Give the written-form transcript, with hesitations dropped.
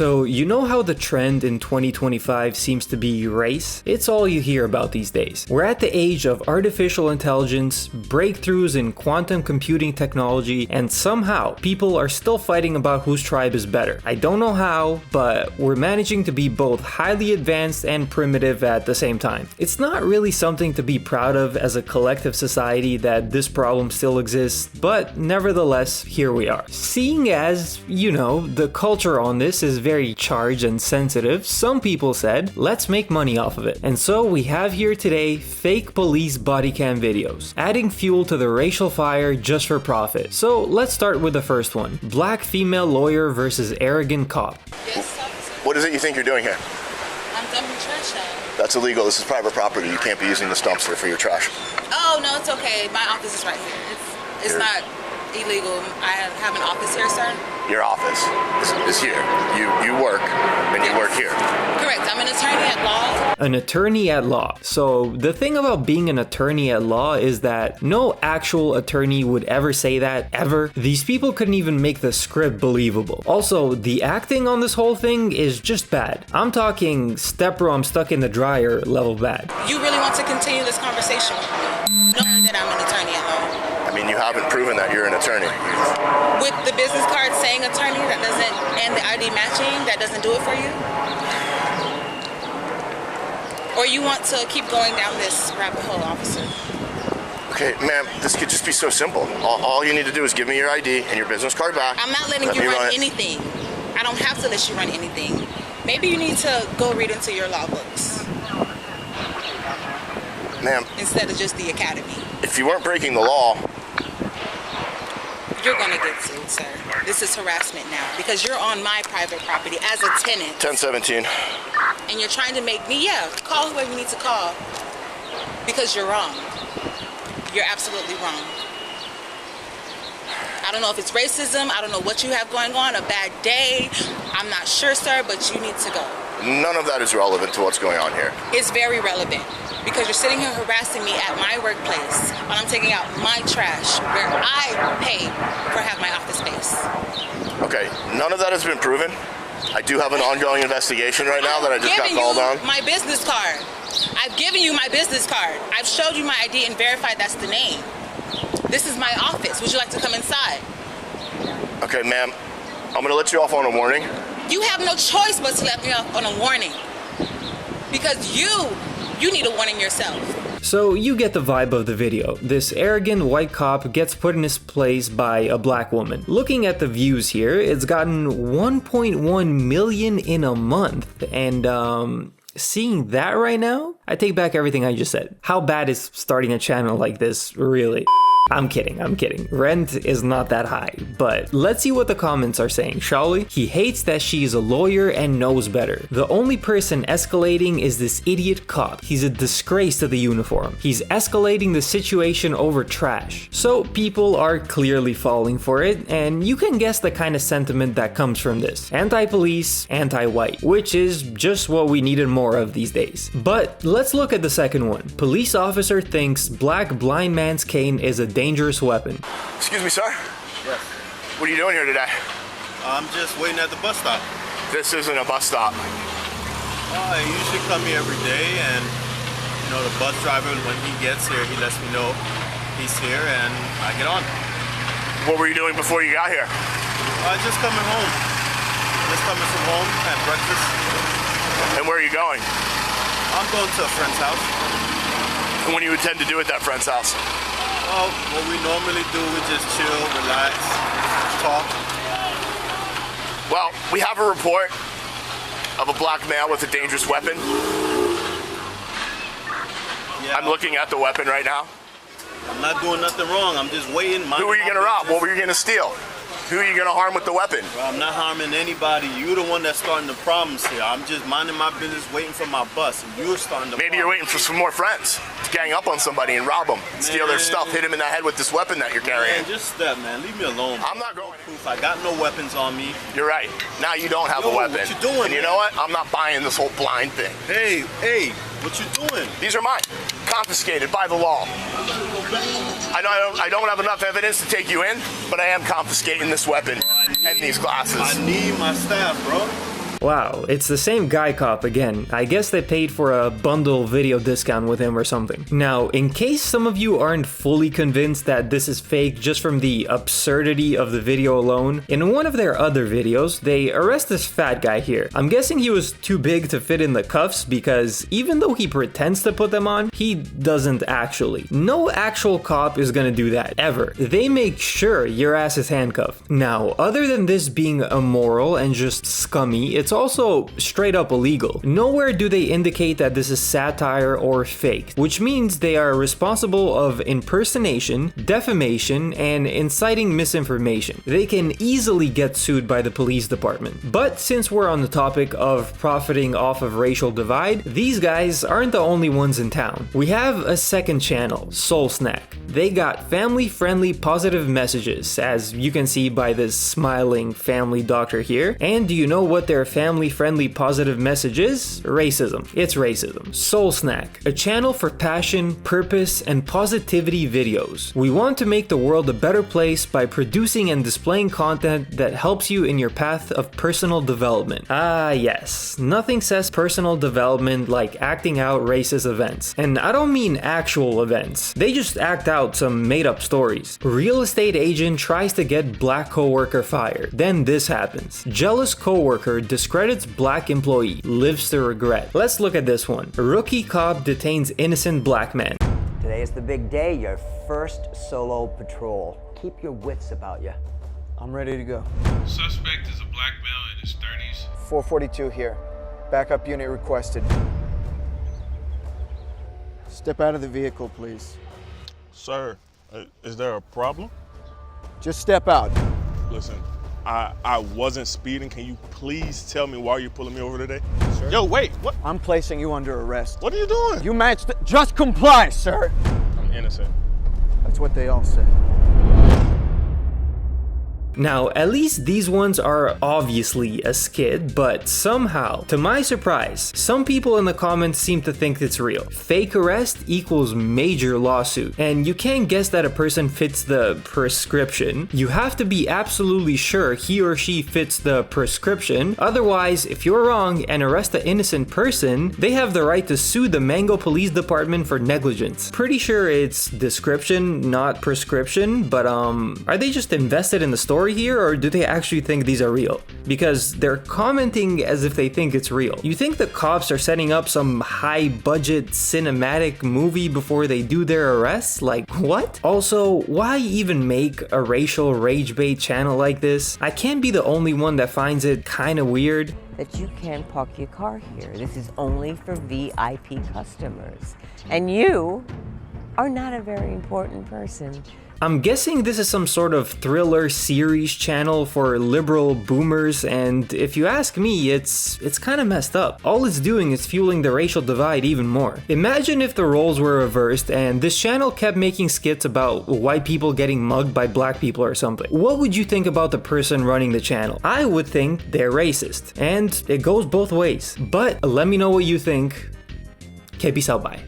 So, you know how the trend in 2025 seems to be race? It's all you hear about these days. We're at the age of artificial intelligence, breakthroughs in quantum computing technology, and somehow people are still fighting about whose tribe is better. I don't know how, but we're managing to be both highly advanced and primitive at the same time. It's not really something to be proud of as a collective society that this problem still exists, but nevertheless, here we are. Seeing as, you know, the culture on this is very charged and sensitive, some people said, let's make money off of it. And so we have here today fake police body cam videos, adding fuel to the racial fire just for profit. So let's start with the first one. Black female lawyer versus arrogant cop. What is it you think you're doing here? I'm dumping trash out. That's illegal. This is private property. You can't be using this dumpster for your trash. Oh, no, it's okay. My office is right here. It's not illegal. I have an office here, sir. Your office is here. You work, and you work here. Correct. I'm an attorney at law. An attorney at law. So the thing about being an attorney at law is that no actual attorney would ever say that, ever. These people couldn't even make the script believable. Also, the acting on this whole thing is just bad. I'm talking step bro, I'm stuck in the dryer level bad. You really want to continue this conversation with me, knowing that I'm an attorney at law? I mean, you haven't proven that you're an attorney. With the business card saying attorney, that doesn't, and the ID matching, that doesn't do it for you? Or you want to keep going down this rabbit hole, officer? Okay, ma'am, this could just be so simple. All you need to do is give me your ID and your business card back. I'm not letting you run anything. I don't have to let you run anything. Maybe you need to go read into your law books. Ma'am. Instead of just the academy. If you weren't breaking the law, you're gonna get sued, sir. This is harassment now because you're on my private property as a tenant. 1017. And you're trying to make me, call whoever you need to call because you're wrong. You're absolutely wrong. I don't know if it's racism. I don't know what you have going on, a bad day. I'm not sure, sir, but you need to go. None of that is relevant to what's going on here. It's very relevant because you're sitting here harassing me at my workplace while I'm taking out my trash where I pay for have my office space. Okay, none of that has been proven. I do have an ongoing investigation right now that I just got called on. My business card. I've given you my business card. I've showed you my ID and verified that's the name. This is my office. Would you like to come inside? Okay, ma'am. I'm gonna let you off on a warning. You have no choice but to let me off on a warning. Because you need a warning yourself. So you get the vibe of the video. This arrogant white cop gets put in his place by a black woman. Looking at the views here, it's gotten 1.1 million in a month. And seeing that right now, I take back everything I just said. How bad is starting a channel like this, really? I'm kidding. Rent is not that high, but let's see what the comments are saying, shall we? He hates that she is a lawyer and knows better. The only person escalating is this idiot cop. He's a disgrace to the uniform. He's escalating the situation over trash. So people are clearly falling for it, and you can guess the kind of sentiment that comes from this. Anti-police, anti-white, which is just what we needed more of these days. But let's look at the second one. Police officer thinks black blind man's cane is a dangerous weapon. Excuse me, sir? Yes. What are you doing here today? I'm just waiting at the bus stop. This isn't a bus stop. I usually come here every day, and you know, the bus driver, when he gets here, he lets me know he's here, and I get on. What were you doing before you got here? Just coming home. Just coming from home, had breakfast. And where are you going? I'm going to a friend's house. And what do you intend to do at that friend's house? Well, what we normally do, we just chill, relax, talk. Well, we have a report of a black male with a dangerous weapon. Yeah. I'm looking at the weapon right now. I'm not doing nothing wrong. I'm just waiting. Who are you going to rob? What were you going to steal? Who are you going to harm with the weapon? Well, I'm not harming anybody. You're the one that's starting the problems here. I'm just minding my business, waiting for my bus, and you're starting the Maybe you're waiting for some more friends to gang up on somebody and rob them, steal their stuff, hit them in the head with this weapon that you're carrying. Man, just step, man. Leave me alone. I'm not going. Proof. I got no weapons on me. You're right. Now you don't have a weapon. What you doing? And you know what? I'm not buying this whole blind thing. Hey, what you doing? These are mine. Confiscated by the law. I don't have enough evidence to take you in, but I am confiscating this weapon and these glasses. I need my staff, bro. Wow, it's the same guy cop again. I guess they paid for a bundle video discount with him or something. Now, in case some of you aren't fully convinced that this is fake just from the absurdity of the video alone, in one of their other videos, they arrest this fat guy here. I'm guessing he was too big to fit in the cuffs because even though he pretends to put them on, he doesn't actually. No actual cop is gonna do that, ever. They make sure your ass is handcuffed. Now, other than this being immoral and just scummy, it's also straight up illegal. Nowhere do they indicate that this is satire or fake, which means they are responsible of impersonation, defamation, and inciting misinformation. They can easily get sued by the police department. But since we're on the topic of profiting off of racial divide, these guys aren't the only ones in town. We have a second channel, Soul Snack. They got family-friendly positive messages, as you can see by this smiling family doctor here. And do you know what their family-friendly positive message is? Racism. It's racism. Soul Snack, a channel for passion, purpose, and positivity videos. We want to make the world a better place by producing and displaying content that helps you in your path of personal development. Ah yes, nothing says personal development like acting out racist events. And I don't mean actual events. They just act out some made-up stories. Real estate agent tries to get black coworker fired. Then this happens. Jealous coworker discredits black employee, lives to regret. Let's look at this one. Rookie cop detains innocent black man. Today is the big day, your first solo patrol. Keep your wits about you. I'm ready to go. Suspect is a black male in his 30s. 442 here. Backup unit requested. Step out of the vehicle, please. Sir, is there a problem? Just step out. Listen, I wasn't speeding. Can you please tell me why you're pulling me over today? Sir? Yo, wait, what? I'm placing you under arrest. What are you doing? You matched it. Just comply, sir. I'm innocent. That's what they all say. Now, at least these ones are obviously a skit, but somehow, to my surprise, some people in the comments seem to think it's real. Fake arrest equals major lawsuit, and you can't guess that a person fits the prescription. You have to be absolutely sure he or she fits the prescription. Otherwise, if you're wrong and arrest an innocent person, they have the right to sue the Mango Police Department for negligence. Pretty sure it's description, not prescription, but are they just invested in the story here, or do they actually think these are real? Because they're commenting as if they think it's real. You think the cops are setting up some high budget cinematic movie before they do their arrests? Like, what? Also, why even make a racial rage bait channel like this? I can't be the only one that finds it kind of weird. That you can't park your car here. This is only for VIP customers. And you are not a very important person. I'm guessing this is some sort of thriller series channel for liberal boomers, and if you ask me, it's kind of messed up. All it's doing is fueling the racial divide even more. Imagine if the roles were reversed and this channel kept making skits about white people getting mugged by black people or something. What would you think about the person running the channel? I would think they're racist, and it goes both ways. But let me know what you think. Okay, peace out, bye.